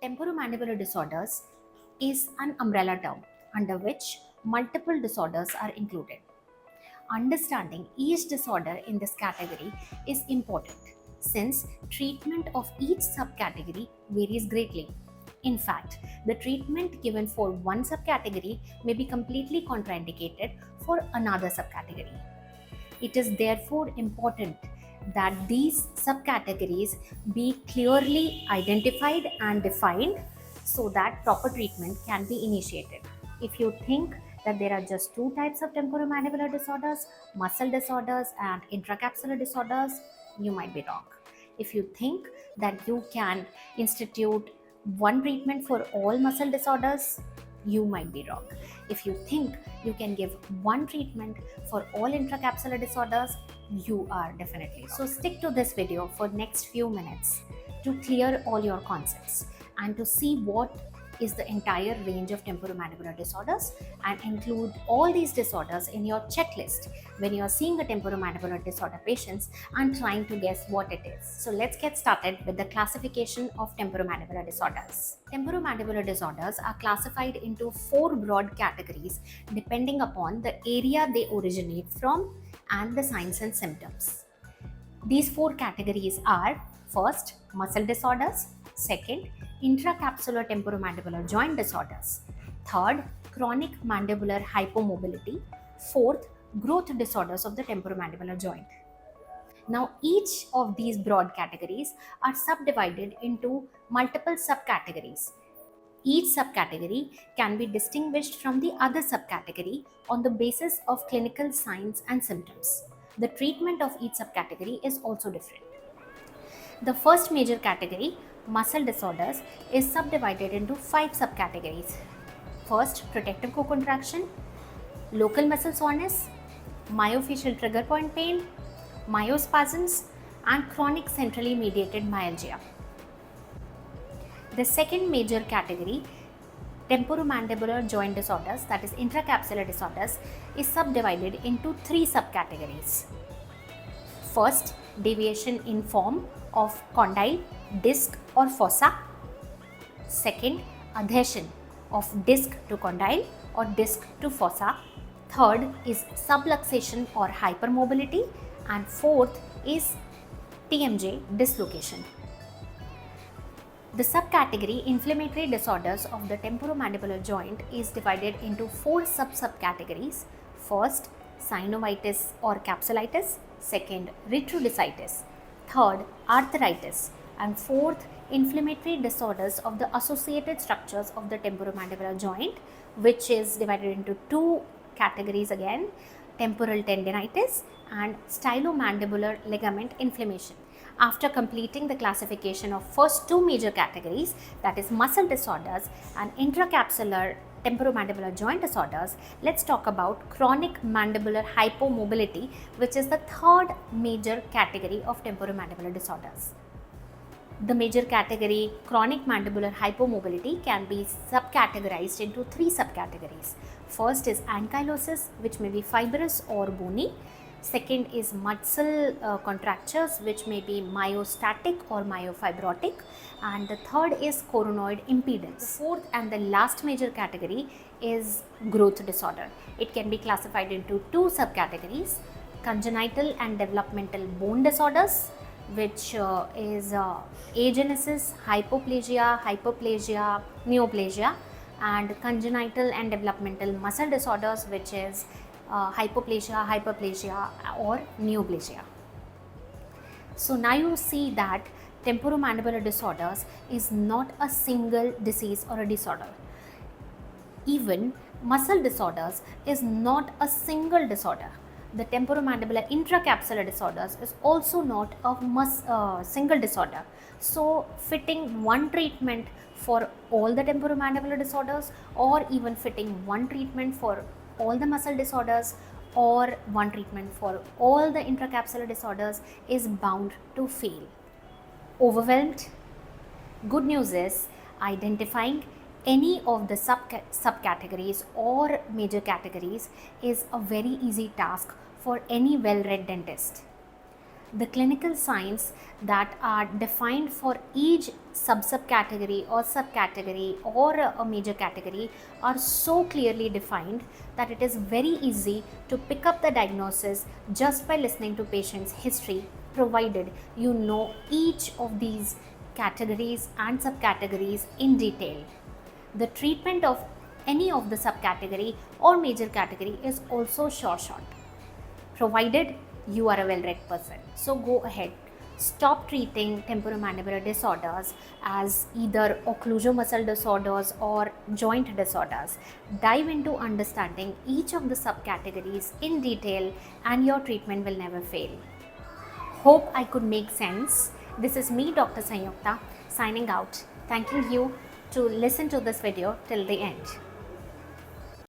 Temporomandibular disorders is an umbrella term under which multiple disorders are included. Understanding each disorder in this category is important since treatment of each subcategory varies greatly. In fact, the treatment given for one subcategory may be completely contraindicated for another subcategory. It is therefore important that these subcategories be clearly identified and defined so that proper treatment can be initiated. If you think that there are just two types of temporomandibular disorders, muscle disorders and intracapsular disorders, you might be wrong. If you think that you can institute one treatment for all muscle disorders, you might be wrong. If you think you can give one treatment for all intracapsular disorders, you are definitely wrong. So stick to this video for next few minutes to clear all your concepts and to see what is the entire range of temporomandibular disorders and include all these disorders in your checklist when you are seeing a temporomandibular disorder patients and trying to guess what it is. So let's get started with the classification of temporomandibular disorders. Temporomandibular disorders are classified into four broad categories depending upon the area they originate from and the signs and symptoms. These four categories are: first, muscle disorders; second, intracapsular temporomandibular joint disorders; third, chronic mandibular hypomobility; fourth, growth disorders of the temporomandibular joint. Now, each of these broad categories are subdivided into multiple subcategories. Each subcategory can be distinguished from the other subcategory on the basis of clinical signs and symptoms. The treatment of each subcategory is also different. The first major category, muscle disorders, is subdivided into 5 subcategories. First, protective co-contraction, local muscle soreness, myofascial trigger point pain, myospasms, and chronic centrally mediated myalgia. The second major category, temporomandibular joint disorders, that is intracapsular disorders, is subdivided into 3 subcategories. First, deviation in form of condyle, disc or fossa. Second, adhesion of disc to condyle or disc to fossa. Third is subluxation or hypermobility, and fourth is TMJ dislocation. The subcategory inflammatory disorders of the temporomandibular joint is divided into 4 subcategories. First, synovitis or capsulitis; second, rhabdomyositis; third, arthritis; and fourth, inflammatory disorders of the associated structures of the temporomandibular joint, which is divided into 2 categories again: temporal tendinitis and stylomandibular ligament inflammation. After completing the classification of first 2 major categories, that is muscle disorders and intracapsular temporomandibular joint disorders, let's talk about chronic mandibular hypomobility, which is the third major category of temporomandibular disorders. The major category, chronic mandibular hypomobility, can be subcategorized into 3 subcategories. First is ankylosis, which may be fibrous or bony. Second is muscle contractures, which may be myostatic or myofibrotic, and the third is coronoid impedance. The fourth and the last major category is growth disorder. It can be classified into 2 subcategories: congenital and developmental bone disorders, which is agenesis, hypoplasia, neoplasia, and congenital and developmental muscle disorders, which is hyperplasia or neoplasia. So now you see that temporomandibular disorders is not a single disease or a disorder. Even muscle disorders is not a single disorder. The temporomandibular intracapsular disorders is also not a single disorder. So fitting one treatment for all the temporomandibular disorders, or even fitting one treatment for all the muscle disorders, or one treatment for all the intracapsular disorders, is bound to fail. Overwhelmed? Good news is, identifying any of the subcategories or major categories is a very easy task for any well-read dentist. The clinical signs that are defined for each subcategory or subcategory or a major category are so clearly defined that it is very easy to pick up the diagnosis just by listening to patient's history, provided you know each of these categories and subcategories in detail. The treatment of any of the subcategory or major category is also short, provided you are a well-read person. So go ahead, stop treating temporomandibular disorders as either occlusomuscular disorders or joint disorders. Dive into understanding each of the subcategories in detail and your treatment will never fail. Hope I could make sense. This is me, Dr. Sanyukta, signing out, thanking you to listen to this video till the end.